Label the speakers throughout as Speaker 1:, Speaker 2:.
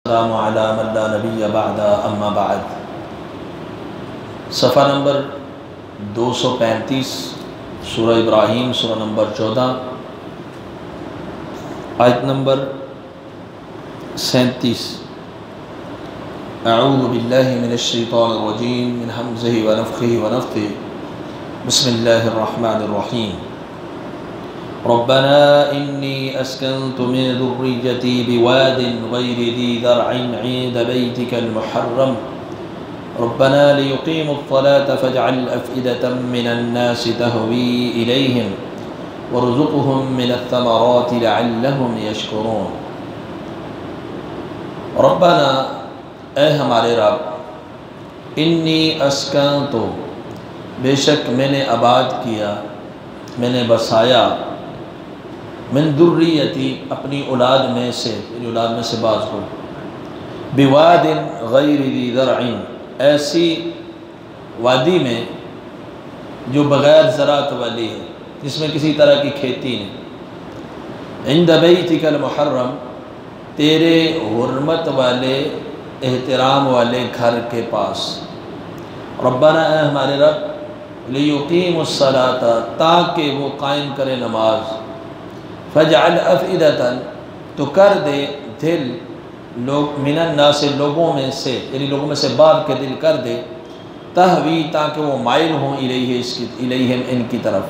Speaker 1: नबी बअदा अम्मा बाद। सफ़ा नंबर 235 सूरह इब्राहीम सूरह नंबर 14 आयत नंबर 37। अऊज़ु बिल्लाहि मिनश्शैतानिर्रजीम मिन हम्ज़िहि व नफ़्ख़िहि व नफ़्थिहि। बिस्मिल्लाहिर्रहमानिर्रहीम। रब्बना इन्नी अस्कन्तु मिन ज़ुर्रिय्यती बिवादिन ग़ैरि ज़ी ज़रअइन इंद बैतिकल मुहर्रम रब्बना लियुक़ीमुस्सलाता फ़जअल अफ़इदतम मिनन्नासि तहवी इलैहिम वरज़ुक़हुम मिनस्समराति लअल्लहुम यशकुरून। रब्बना, ऐ हमारे रब, इन्नी अस्कन्तु, बेशक मैंने आबाद किया, मैंने बसाया, मिन ज़ुर्रियती, अपनी औलाद में से, मेरी औलाद में से बाज़ को, बिवादिन ग़ैरि ज़ी ज़रअइन, ऐसी वादी में जो बग़ैर ज़राअत वाली है, जिसमें किसी तरह की खेती नहीं, इंद बैतिकल मुहर्रम, तेरे हुर्मत वाले एहतराम वाले घर के पास। रब्बना, ऐ हमारे रब, लियुक़ीमुस्सलाता, ताकि वो कायम करे नमाज, फ़जअल अफ़इदतन, तो कर दे दिल लोग, मिनन्नास, लोगों में से, यानी लोगों में से बाद के दिल कर दे, तहवी, ताकि वो माइल हों इलैहिम, इनकी तरफ,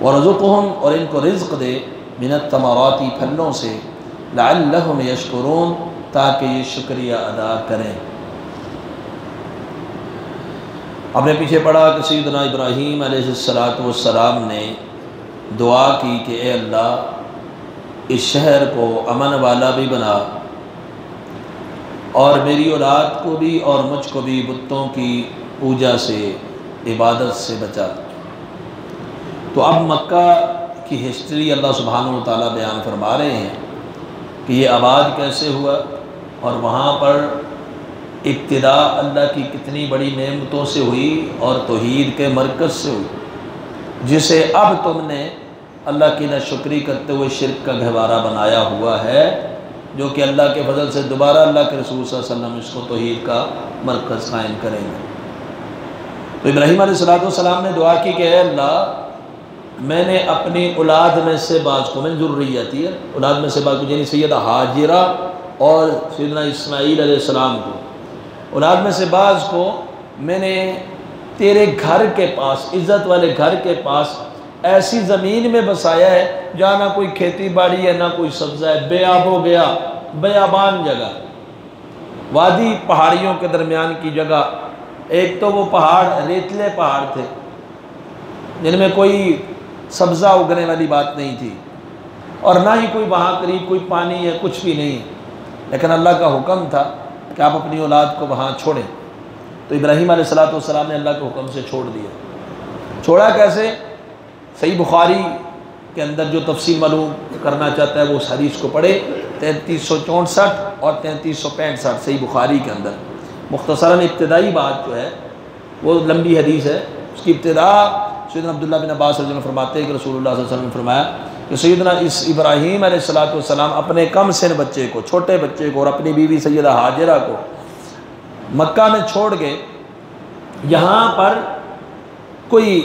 Speaker 1: वरज़ुक़हुम, और इनको रिज़्क़ दे, मिनत्तमराती, फलों से, लअल्लहुम यशकुरून, ताकि ये शुक्रिया अदा करें। आपने पीछे पढ़ा कि सैयदना इब्राहीम अलैहिस्सलाम ने दुआ की कि ए अल्लाह, इस शहर को अमन वाला भी बना और मेरी औलाद को भी और मुझको भी बुतों की पूजा से, इबादत से बचा। तो अब मक्का की हिस्ट्री अल्लाह सुब्हानहू व तआला बयान फरमा रहे हैं कि ये आबाद कैसे हुआ और वहाँ पर इब्तिदा अल्लाह की कितनी बड़ी नेमतों से हुई और तौहीद के मरकज़ से हुई, जिसे अब तुमने अल्लाह की नाशुक्री करते हुए शिर्क का गहवारा बनाया हुआ है, जो कि अल्लाह के फजल से दोबारा अल्लाह के रसूल सल्लल्लाहु अलैहि वसल्लम इसको तौहीद का मरकज़ कायम करेंगे। तो इब्राहीम अलैहिस्सलाम ने दुआ की कि अल्लाह, मैंने अपनी औलाद में से बाज़ को, मैंने ज़ुर्रियती है, औलाद में से बाज़ को, यानी सैयदा हाजिरा और सैयदना इस्माईल अलैहिस्सलाम को, औलाद में से बाज़ को मैंने तेरे घर के पास, इज़्ज़त वाले घर के पास, ऐसी ज़मीन में बसाया है जहाँ ना कोई खेती बाड़ी है, ना कोई सब्ज़ा है, बेआब हो गया, बेआबान जगह, वादी, पहाड़ियों के दरमियान की जगह। एक तो वो पहाड़ रेतले पहाड़ थे जिनमें कोई सब्ज़ा उगने वाली बात नहीं थी, और ना ही कोई वहाँ करीब कोई पानी है, कुछ भी नहीं है, लेकिन अल्लाह का हुक्म था कि आप अपनी औलाद को वहाँ छोड़ें। तो इब्राहीम अलैहिस्सलाम ने अल्लाह के हुक्म से छोड़ दिया। छोड़ा कैसे? सही बुखारी के अंदर जो तफसील मालूम करना चाहता है वो उस हदीस को पढ़े, 3364 और 3365 सही बुखारी के अंदर। मुख्तसरन इब्तिदाई बात जो है वो लंबी हदीस है, उसकी इब्तिदा सैयदना अब्दुल्लाह बिन अब्बास रज़ियल्लाहु अन्हु फरमाते हैं कि रसूलुल्लाह सल्लल्लाहु अलैहि वसल्लम ने फरमाया कि सैयदना इस इब्राहीम अलैहिस्सलाम अपने कम सिन बच्चे को, छोटे बच्चे को और अपनी बीवी सैयदा हाजिरा को मक्का में छोड़ के, यहाँ पर कोई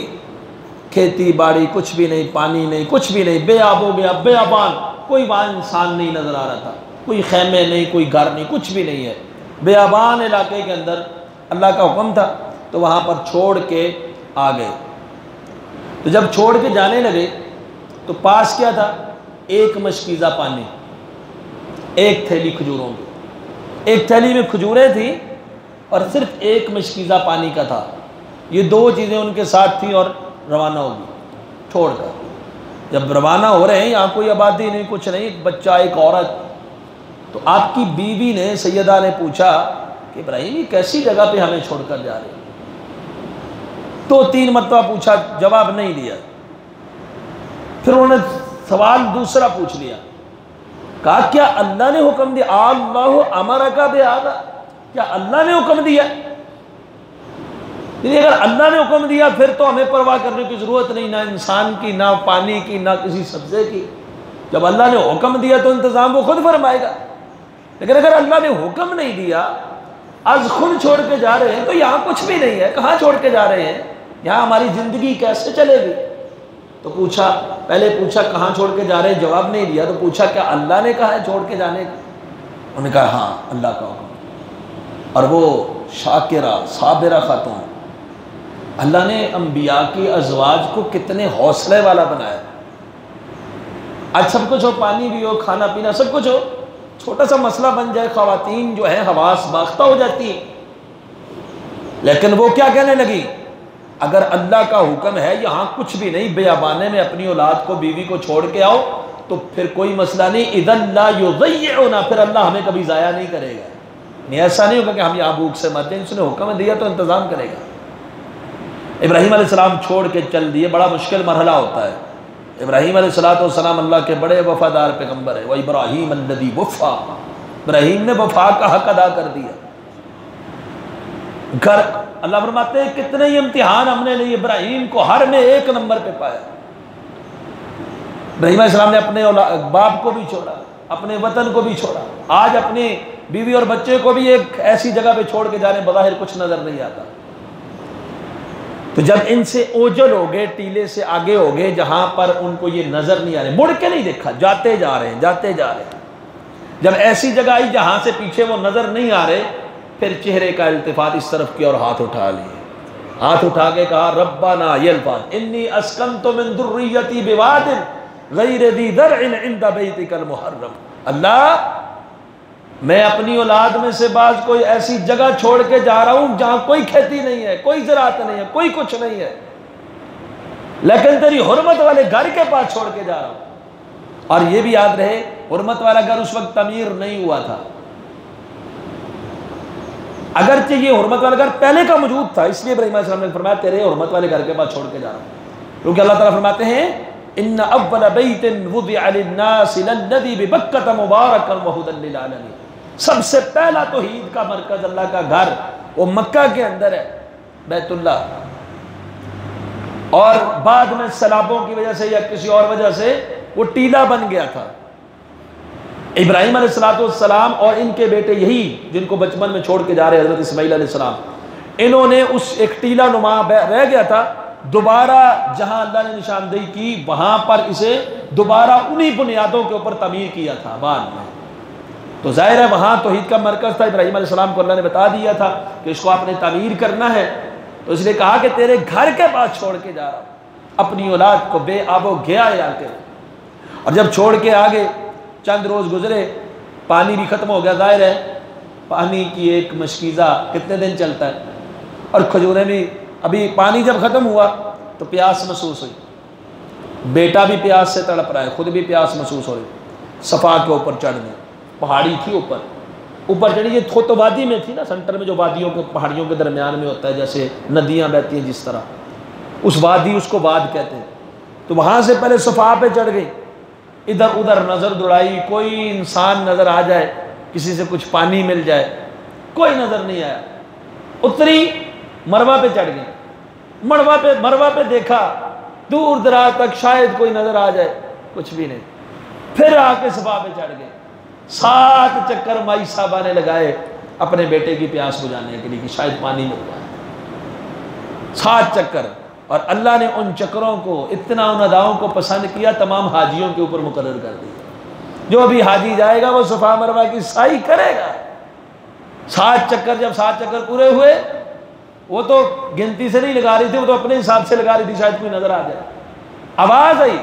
Speaker 1: खेती बाड़ी कुछ भी नहीं, पानी नहीं, कुछ भी नहीं, बेआब हो गया, बेआबान, कोई वहाँ इंसान नहीं नज़र आ रहा था, कोई खैमे नहीं, कोई घर नहीं, कुछ भी नहीं है, बेआबान इलाके के अंदर अल्लाह का हुक्म था, तो वहाँ पर छोड़ के आ गए। तो जब छोड़ के जाने लगे तो पास क्या था? एक मशकीज़ा पानी, एक थैली खजूरों की, एक थैली में खजूरें थी और सिर्फ एक मशकीज़ा पानी का था। ये दो चीज़ें उनके साथ थी और रवाना होगी छोड़कर। जब रवाना हो रहे हैं, यहाँ कोई आबादी नहीं, कुछ नहीं, एक बच्चा, एक औरत। तो आपकी बीवी ने, सैयदा ने पूछा कि इब्राहीम, ये कैसी जगह पे हमें छोड़कर जा रहे? तो 3 मरतबा पूछा, जवाब नहीं दिया। फिर उन्होंने सवाल दूसरा पूछ लिया, कहा क्या अल्लाह ने हुक्म दिया? अल्लाहु अमरका बिहाज़ा, क्या अल्लाह ने हुक्म दिया? यदि अगर अल्लाह ने हुक्म दिया फिर तो हमें परवाह करने की ज़रूरत नहीं, ना इंसान की, ना पानी की, ना किसी सब्ज़े की। जब अल्लाह ने हुक्म दिया तो इंतज़ाम वो खुद फरमाएगा। लेकिन अगर अल्लाह ने हुक्म नहीं दिया, आज खुद छोड़ के जा रहे हैं, तो यहाँ कुछ भी नहीं है, कहाँ छोड़ के जा रहे हैं, यहाँ हमारी ज़िंदगी कैसे चलेगी। तो पूछा, पहले पूछा कहाँ छोड़ के जा रहे हैं, जवाब नहीं दिया। तो पूछा क्या अल्लाह ने कहा है छोड़ के जाने का? उन्होंने कहा हाँ अल्लाह का हुक्म। और वो शाकिरा साबिरा खातून, अल्लाह ने अंबिया की अज़वाज को कितने हौसले वाला बनाया। आज सब कुछ हो, पानी भी हो, खाना पीना सब कुछ हो, छोटा सा मसला बन जाए, ख़वातीन जो है हवास बाख्ता हो जाती है। लेकिन वो क्या कहने लगी, अगर अल्लाह का हुक्म है यहाँ कुछ भी नहीं, बेअबाने में अपनी औलाद को, बीवी को छोड़ के आओ, तो फिर कोई मसला नहीं। इदन ला युज़य्युना, फिर अल्लाह हमें कभी ज़ाया नहीं करेगा। नहीं, ऐसा नहीं होगा कि हम यहाँ भूख से मर जाएं, उसने हुक्म दिया तो इंतज़ाम करेगा। इब्राहीम अलैहिस्सलाम छोड़ के चल दिए, बड़ा मुश्किल मरहला होता है। इब्राहीम अलैहिस्सलाम अल्लाह के बड़े वफादार पैगम्बर है। वह इब्राहीम अल्लज़ी वफ़ा, इब्राहीम ने वफा का हक अदा कर दिया। घर अल्लाह फरमाते हैं कितने ही इम्तिहान हमने लिए, इब्राहीम को हर में एक नंबर पे पाया। इब्राहीम अलैहिस्सलाम ने अपने बाप को भी छोड़ा, अपने वतन को भी छोड़ा, आज अपनी बीवी और बच्चे को भी एक ऐसी जगह पे छोड़ के जाने, बज़ाहिर कुछ नजर नहीं आता। तो जब इनसे ओझल हो गए, टीले से आगे हो गए, जहां पर उनको ये नजर नहीं आ रहे, मुड़ के नहीं देखा, जाते जा रहे हैं, जाते जा रहे हैं। जब ऐसी जगह आई जहां से पीछे वो नजर नहीं आ रहे, फिर चेहरे का इल्तिफात इस तरफ किया और हाथ उठा लिए। हाथ उठा के कहा रब्बाना, ये अल्फाज, इन्नी अस्कनतु मिन दुर्रियती बिवादिन गैरि ज़ी ज़र्इन इंद बैतिकल मुहर्रम, अल्लाह मैं अपनी औलाद में से बाज कोई ऐसी जगह छोड़ के जा रहा हूं जहां कोई खेती नहीं है, कोई ज़राअत नहीं है, कोई कुछ नहीं है, लेकिन तेरी हुर्मत वाले घर के पास छोड़ के जा रहा हूं। और यह भी याद रहे, हुर्मत वाला घर उस वक्त तमीर नहीं हुआ था, अगरचे ये हुर्मत वाला घर पहले का मौजूद था, इसलिए इब्राहीम अलैहिस्सलाम ने फरमाया तेरे हुर्मत वाले घर के पास छोड़ के जा रहा हूं। क्योंकि अल्लाह ताला फरमाते हैं इन्ना अव्वल बैतिन वुदिअ लिन्नासि लल्लज़ी बिबक्कत मुबारकन व हुदन लिल आलमीन, सबसे पहला तौहीद का मरकज अल्लाह का घर वो मक्का के अंदर है, बैतुल्लाह। और बाद में सैलाबों की वजह से या किसी और वजह से वो टीला बन गया था। इब्राहीम अलैहिस्सलाम और इनके बेटे यही जिनको बचपन में छोड़ के जा रहे हज़रत इस्माईल अलैहिस्सलाम, इन्होंने उस एक टीला नुमा रह गया था, दोबारा जहां अल्लाह ने निशानदेही की वहां पर इसे दोबारा उन्हीं बुनियादों के ऊपर तमीर किया था बाद में। तो जाहिर है वहां तौहीद का मरकज था, इब्राहीम अलैहिस्सलाम को अल्लाह ने बता दिया था कि इसको आपने तमीर करना है, तो इसलिए कहा कि तेरे घर के पास छोड़ के जा रहा हूं अपनी औलाद को, बे आबो गया आके। और जब छोड़ के आगे चंद रोज़ गुजरे, पानी भी ख़त्म हो गया। जाहिर है पानी की एक मशकीज़ा कितने दिन चलता है, और खजूरें भी, अभी पानी जब ख़त्म हुआ तो प्यास महसूस हुई, बेटा भी प्यास से तड़प रहा है, ख़ुद भी प्यास महसूस हो रही। सफ़ा के ऊपर चढ़ने, पहाड़ी थी, ऊपर चढ़ी, ये तो वादी में थी ना, सेंटर में जो वादियों के पहाड़ियों के दरमियान में होता है, जैसे नदियाँ बहती हैं जिस तरह, उस वादी, उसको वाद कहते हैं। तो वहाँ से पहले सफ़ा पे चढ़ गई, इधर उधर नज़र दौड़ाई, कोई इंसान नज़र आ जाए, किसी से कुछ पानी मिल जाए, कोई नज़र नहीं आया। उतरी, मरवा पे चढ़ गई, मरवा पे देखा दूर दराज तक शायद कोई नज़र आ जाए, कुछ भी नहीं। फिर आके सफ़ा पे चढ़ गए, 7 चक्कर माई साहबा ने लगाए अपने बेटे की प्यास बुझाने के लिए कि शायद पानी मिल जाए, 7 चक्कर। और अल्लाह ने उन चक्करों को, इतना उन अदाओं को पसंद किया, तमाम हाजियों के ऊपर मुकर्रर कर दिया। जो भी हाजी जाएगा वो सफ़ा मरवा की साई करेगा। 7 चक्कर, जब 7 चक्कर पूरे हुए, वो तो गिनती से नहीं लगा रही थी, वो तो अपने हिसाब से लगा रही थी, शायद कोई नज़र आ जाए। आवाज़ आई,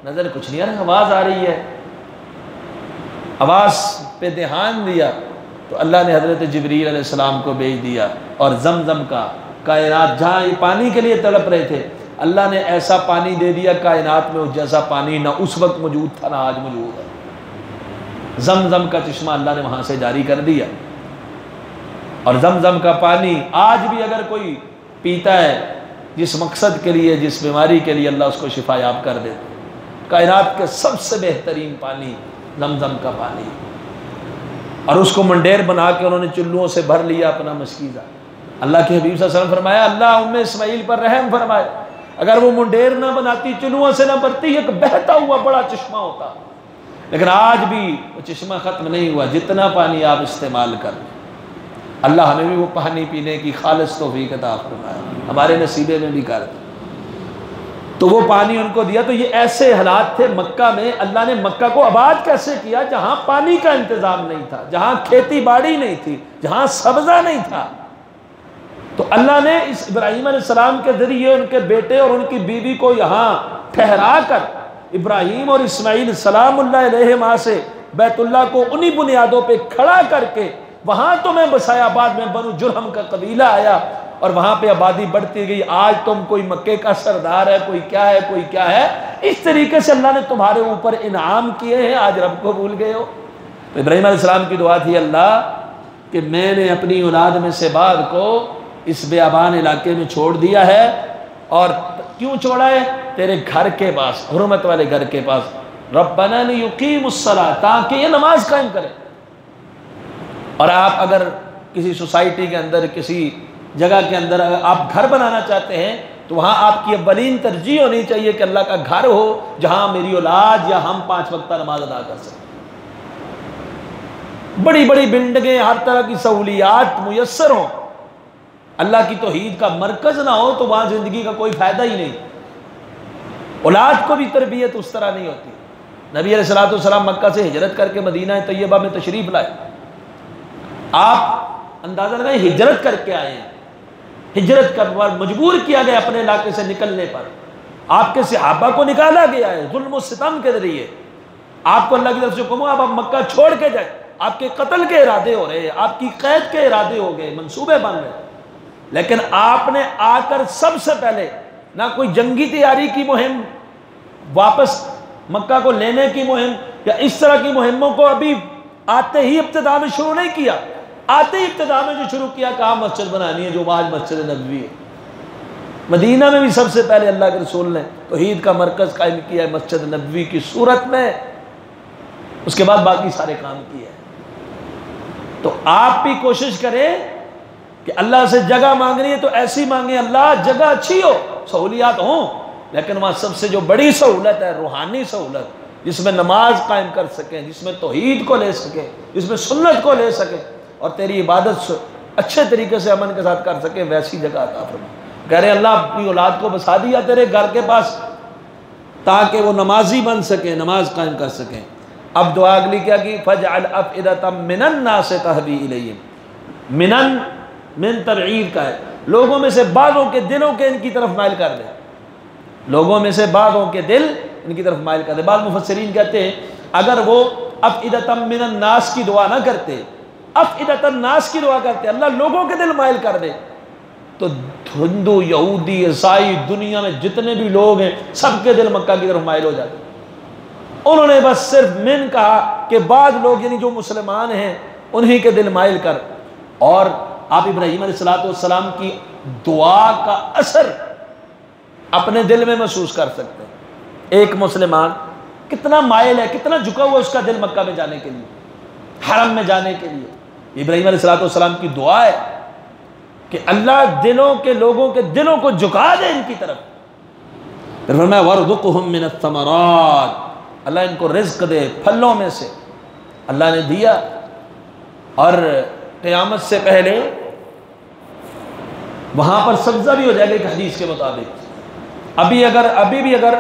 Speaker 1: नज़र कुछ नहीं आ रहा, आवाज़ आ रही है। आवाज़ पे ध्यान दिया तो अल्लाह ने हज़रत जिब्रील अलैहिस्सलाम को भेज दिया, और ज़मज़म का, कायनात जहाँ ये पानी के लिए तड़प रहे थे, अल्लाह ने ऐसा पानी दे दिया कायनात में जैसा पानी ना उस वक्त मौजूद था ना आज मौजूद है। ज़मज़म का चश्मा अल्लाह ने वहाँ से जारी कर दिया, और ज़मज़म का पानी आज भी अगर कोई पीता है, जिस मकसद के लिए, जिस बीमारी के लिए, अल्लाह उसको शिफायाब कर देते। कायनात के सबसे बेहतरीन पानी ज़मज़म का पानी, और उसको मंडेर बना के उन्होंने चुल्लुओं से भर लिया अपना मशकीज़ा। अल्लाह के हबीब सल्लल्लाहु अलैहि वसल्लम फरमाया, अल्लाह उम्मे इस्माईल पर रहम फरमाए, अगर वो मुंडेर ना बनाती, चुल्लुओं से ना भरती, एक बहता हुआ बड़ा चश्मा होता। लेकिन आज भी वो चश्मा ख़त्म नहीं हुआ। जितना पानी आप इस्तेमाल कर, अल्लाह हमें भी वो पानी पीने की खालिस तौफीक अता फरमाए, हमारे नसीबे में भी कर दे। तो वो पानी उनको दिया। तो ये ऐसे हालात थे मक्का में। अल्लाह ने मक्का को आबाद कैसे किया? जहाँ पानी का इंतज़ाम नहीं था, जहाँ खेती बाड़ी नहीं थी, जहाँ सब्ज़ा नहीं था। तो अल्लाह ने इस इब्राहीम अलैहिस्सलाम के ज़रिए उनके बेटे और उनकी बीवी को यहाँ ठहरा कर, इब्राहीम और इस्माईल सलामुल्लाह अलैहिमा से बैतुल्लाह को उन्हीं बुनियादों पे खड़ा करके वहाँ तुम्हें बसाया। बाद में बनु जुरहम का कबीला आया और वहाँ पे आबादी बढ़ती गई। आज तुम कोई मक्के का सरदार है, कोई क्या है, कोई क्या है। इस तरीके से अल्लाह ने तुम्हारे ऊपर इनाम किए हैं, आज रब को भूल गए हो। तो इब्राहीम अलैहिस्सलाम की दुआ थी, अल्लाह कि मैंने अपनी औलाद में से बाद को इस बेआबान इलाके में छोड़ दिया है। और क्यों छोड़ा है? तेरे घर के पास, हुर्मत वाले घर के पास। रब्बना लियुकीमुस्सलाह, ताकि ये नमाज कायम करें। और आप अगर किसी सोसाइटी के अंदर, किसी जगह के अंदर आप घर बनाना चाहते हैं तो वहाँ आपकी अव्वलीन तरजीह होनी चाहिए कि अल्लाह का घर हो जहाँ मेरी औलाद या हम 5 वक्त नमाज अदा कर सकें। बड़ी बड़ी बिल्डिंगें, हर तरह की सहूलियात मुयस्सर हों, अल्लाह की तौहीद का मरकज़ ना हो तो वहाँ ज़िंदगी का कोई फ़ायदा ही नहीं। औलाद को भी तरबियत उस तरह नहीं होती। नबी अलैहिस्सलातु वस्सलाम मक्का से हिजरत करके मदीना तैयबा में तशरीफ़ लाए। आप अंदाज़ा लगाएं, हिजरत करके आए हैं। हिजरत कर मजबूर किया गया अपने इलाके से निकलने पर। आपके सहाबा को निकाला गया है जुल्म और सितम के जरिए। आपको अल्लाह की तरफ से हुक्म हुआ आप मक्का छोड़ के जाए। आपके कत्ल के इरादे हो रहे हैं, आपकी कैद के इरादे हो गए, मंसूबे बन रहे। लेकिन आपने आकर सबसे पहले ना कोई जंगी तैयारी की मुहिम, वापस मक्का को लेने की मुहिम या इस तरह की मुहिमों को अभी आते ही इब्तिदा में शुरू नहीं किया। आते ही इब्तिदा में जो शुरू किया, कहाँ मस्जिद बनानी है, जो आज मस्जिद नबवी है। मदीना में भी सबसे पहले अल्लाह के रसूल ने तौहीद का मरकज़ कायम किया है मस्जिद नबवी की सूरत में। उसके बाद बाकी सारे काम किए। तो आप भी कोशिश करें कि अल्लाह से जगह मांगनी है तो ऐसी मांगे, अल्लाह जगह अच्छी हो, सहूलियात हों, लेकिन वहाँ सबसे जो बड़ी सहूलत है रूहानी सहूलत, जिसमें नमाज कायम कर सकें, जिसमें तौहीद को ले सकें, जिसमें सुन्नत को ले सकें और तेरी इबादत अच्छे तरीके से अमन के साथ कर सके, वैसी जगह अता फरमा। कह रहे अल्लाह अपनी औलाद को बसा दिया तेरे घर के पास ताकि वो नमाजी बन सके, नमाज कायम कर सकें। अब दुआ अगली क्या की? फजअल अफ़इदतम मिनन नास तहवी इलैहिम। मिनन मिन तबईद का है, लोगों में से बाज़ों के दिलों के इनकी तरफ माइल कर दे। लोगों में से बाज़ों के दिल इनकी तरफ माइल कर दे। बाद मुफस्सिरीन कहते हैं अगर वो अफ़इदतम मिनन नास की दुआ ना करते, अफ़इदतन नास की दुआ करते, अल्लाह लोगों के दिल माइल कर दे, तो हिंदू, यहूदी, ईसाई, दुनिया में जितने भी लोग हैं सबके दिल मक्का की तरफ माइल हो जाते। उन्होंने बस सिर्फ मिन कहा कि बाद लोग यानी जो मुसलमान हैं उन्हीं के दिल माइल कर। और आप इब्राहीम अलैहिस्सलाम की दुआ का असर अपने दिल में महसूस कर सकते हैं। एक मुसलमान कितना माइल है, कितना झुका हुआ उसका दिल मक्का में जाने के लिए, हरम में जाने के लिए। इब्राहीम अलैहिस्सलाम की दुआ है कि अल्लाह दिलों के, लोगों के दिलों को झुका दे इनकी तरफ। फिर फरमाया वरज़ुक़हुम मिनत समरात, अल्लाह इनको रिज़्क़ दे फलों में से। अल्लाह ने दिया। और क़यामत से पहले वहाँ पर सब्ज़ा भी हो जाएगा एक हदीस के मुताबिक। अभी भी अगर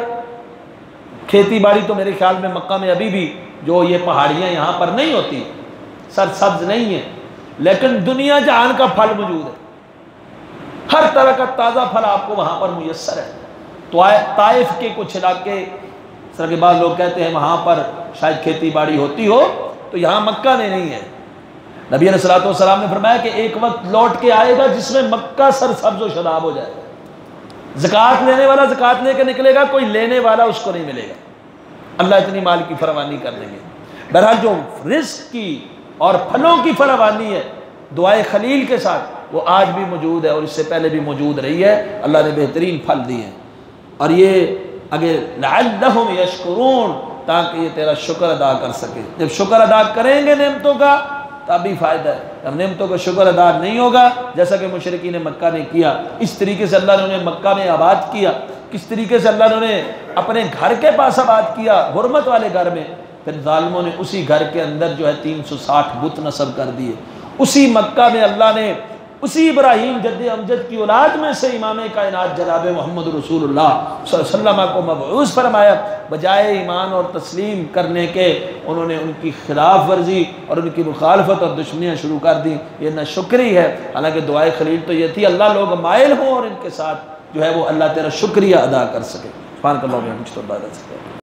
Speaker 1: खेती बाड़ी, तो मेरे ख्याल में मक्का में अभी भी जो ये पहाड़ियाँ यहाँ पर नहीं होती, सरसब्ज नहीं है, लेकिन दुनिया जहान का फल मौजूद है। हर तरह का ताज़ा फल आपको वहाँ पर मुयस्सर है। तो ताइफ के कुछ इलाके, सर के बाद लोग कहते हैं वहाँ पर शायद खेती बाड़ी होती हो, तो यहाँ मक्का में नहीं है। नबी अलैहिस्सलातु वस्सलाम ने फरमाया कि एक वक्त लौट के आएगा जिसमें मक्का सरसब्ज़ व शदाब हो जाएगा। ज़कात लेने वाला ज़कात लेकर निकलेगा, कोई लेने वाला उसको नहीं मिलेगा। अल्लाह इतनी माल की फरावानी कर देंगे। बहरहाल जो रिज़्क़ की और फलों की फरावानी है दुआए खलील के साथ, वो आज भी मौजूद है और इससे पहले भी मौजूद रही है। अल्लाह ने बेहतरीन फल दिए हैं। और ये अगर लअल्लहुम यशकुरून, ताकि ये तेरा शुक्र अदा कर सके। जब शुक्र अदा करेंगे नेमतों का तभी फ़ायदा है। जब नेमतों का शुक्र अदा नहीं होगा, जैसा कि मुशरिकीन मक्का ने किया, इस तरीके से अल्लाह ने उन्हें मक्का में आबाद किया, किस तरीके से अल्लाह ने उन्हें अपने घर के पास आबाद किया, हुर्मत वाले घर में, फिर जालिमों ने उसी घर के अंदर जो है 360 बुत नस्ब कर दिए। उसी मक्का में अल्लाह ने उसी इब्राहीम जद्द अमजद की औलाद में से इमाम कायनात जनाब मोहम्मद रसूलुल्लाह सल्लल्लाहु अलैहि वसल्लम को मबऊस फरमाया। बजाय ईमान और तस्लीम करने के उन्होंने उनकी खिलाफ वर्जी और उनकी मुखालफत और दुश्मनियाँ शुरू कर दी। ये नाशुक्री है। हालांकि दुआए खलील तो ये थी अल्लाह लोग माइल हों और इनके साथ जो है वो अल्लाह तेरा शुक्रिया अदा कर सके। सुभान अल्लाह।